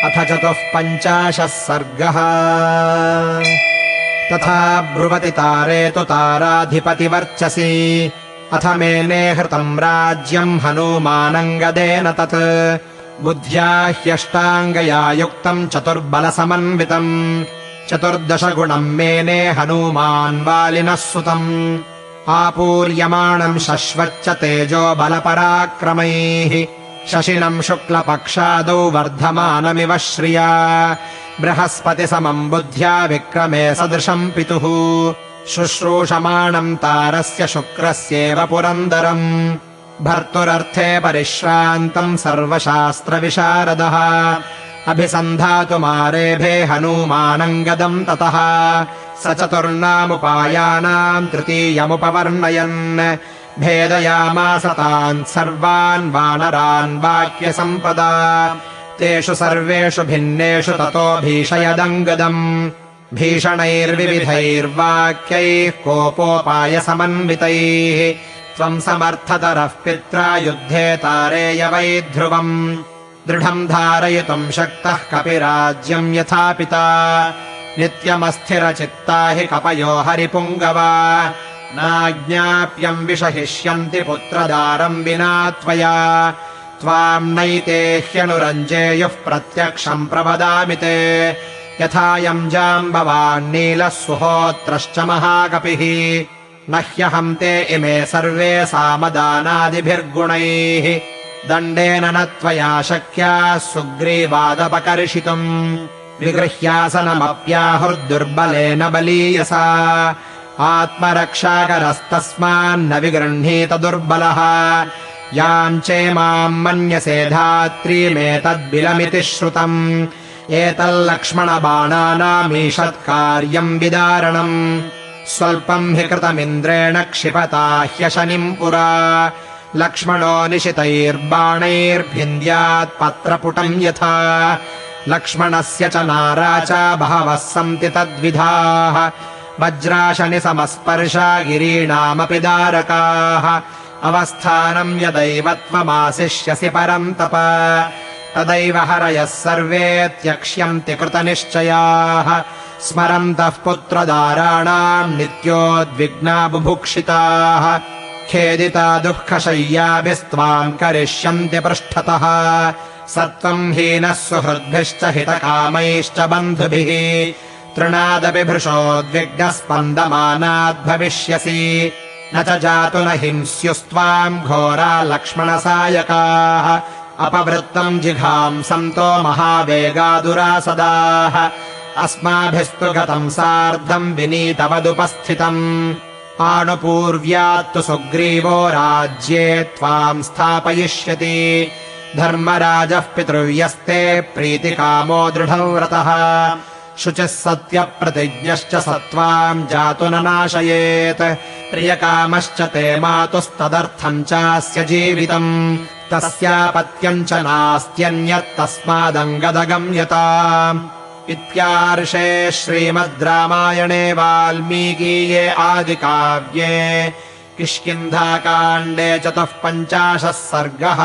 अथ 45 सर्गः। तथा ब्रुवति तारे तु ताराधिपतिवर्चसि अथ मेने हृतम् राज्यम् हनूमानङ्गदेन तत् बुद्ध्या ह्यष्टाङ्गया युक्तम् चतुर्बलसमन्वितम् 14 गुणम् मेने हनूमान् वालिनः सुतम् आपूर्यमाणम् शश्वच्च तेजो बलपराक्रमैः शशिनम् शुक्लपक्षादौ वर्धमानमिव श्रिया बृहस्पतिसमम् बुद्ध्या विक्रमे सदृशम् पितुः शुश्रूषमाणम् तारस्य शुक्रस्येव पुरन्दरम् भर्तुरर्थे परिश्रान्तम् सर्वशास्त्रविशारदः अभिसन्धातुमारेभे हनूमानङ्गदम् ततः स चतुर्णामुपायानाम् तृतीयमुपवर्णयन् भेदयामास तान् सर्वान् वानरान् वाक्यसम्पदा तेषु सर्वेषु भिन्नेषु ततो भीषयदङ्गदम् भीषणैर्विविधैर्वाक्यैः कोपोपायसमन्वितैः त्वम् समर्थतरः पित्रा युद्धे तारेय वै ध्रुवम् दृढम् धारयितुम् शक्तः कपिराज्यम् यथा पिता नित्यमस्थिरचित्ता हि कपयो हरिपुङ्गवा नाज्ञाप्यम् विषहिष्यन्ति पुत्रदारम् विना त्वया त्वाम् नैते ह्यनुरञ्जेयुः प्रत्यक्षम् प्रवदामि ते यथायम् जाम्बवान् नीलः सुहोत्रश्च महाकपिः न ह्यहम् ते इमे सर्वे सामदानादिभिर्गुणैः दण्डेन न त्वया शक्याः सुग्रीवादपकर्षितुम् विगृह्यासनमप्याहुर्दुर्बलेन बलीयसा आत्मरक्षाकरस्तस्मान्न विगृह्णीत दुर्बलः याम् चेमाम् मन्यसे धात्रीमेतद्बिलमिति श्रुतम् एतल्लक्ष्मणबाणानामीषत्कार्यम् विदारणम् स्वल्पम् हि कृतमिन्द्रेण क्षिपता ह्यशनिम् पुरा लक्ष्मणो निशितैर्बाणैर्भिन्द्यात् पत्रपुटम् यथा लक्ष्मणस्य च नाराचा बहवः सन्ति तद्विधाः वज्राशनि समस्पर्शा गिरीणामपि दारकाः अवस्थानम् यदैव त्वमाशिष्यसि परन्तप तदैव हरयः सर्वे त्यक्ष्यन्ति कृतनिश्चयाः स्मरन्तः पुत्रदाराणाम् नित्योद्विग्ना बुभुक्षिताः खेदिता दुःखशय्याभिस्त्वाम् करिष्यन्ति पृष्ठतः सत्त्वम् हीनः सुहृद्भिश्च हितकामैश्च बन्धुभिः तृणादपि भृशोद्विग्नः स्पन्दमानाद्भविष्यसि न च जातु न हिंस्युस्त्वाम् घोरा लक्ष्मणसायकाः अपवृत्तम् जिघांसन्तो महावेगादुरासदाः अस्माभिस्तु गतम् सार्धम् विनीतवदुपस्थितम् आनुपूर्व्यात्तु सुग्रीवो राज्ये त्वाम् स्थापयिष्यति धर्मराजः पितृव्यस्ते प्रीतिकामो दृढव्रतः शुचिः सत्यप्रतिज्ञश्च सत्त्वाम् जातु न नाशयेत् प्रियकामश्च ते मातुस्तदर्थम् चास्य जीवितम् तस्यापत्यम् च नास्त्यन्यत्तस्मादङ्गदगम्यताम् इत्यार्षे श्रीमद् रामायणे वाल्मीकीये आदिकाव्ये किष्किन्धाकाण्डे 45 सर्गः।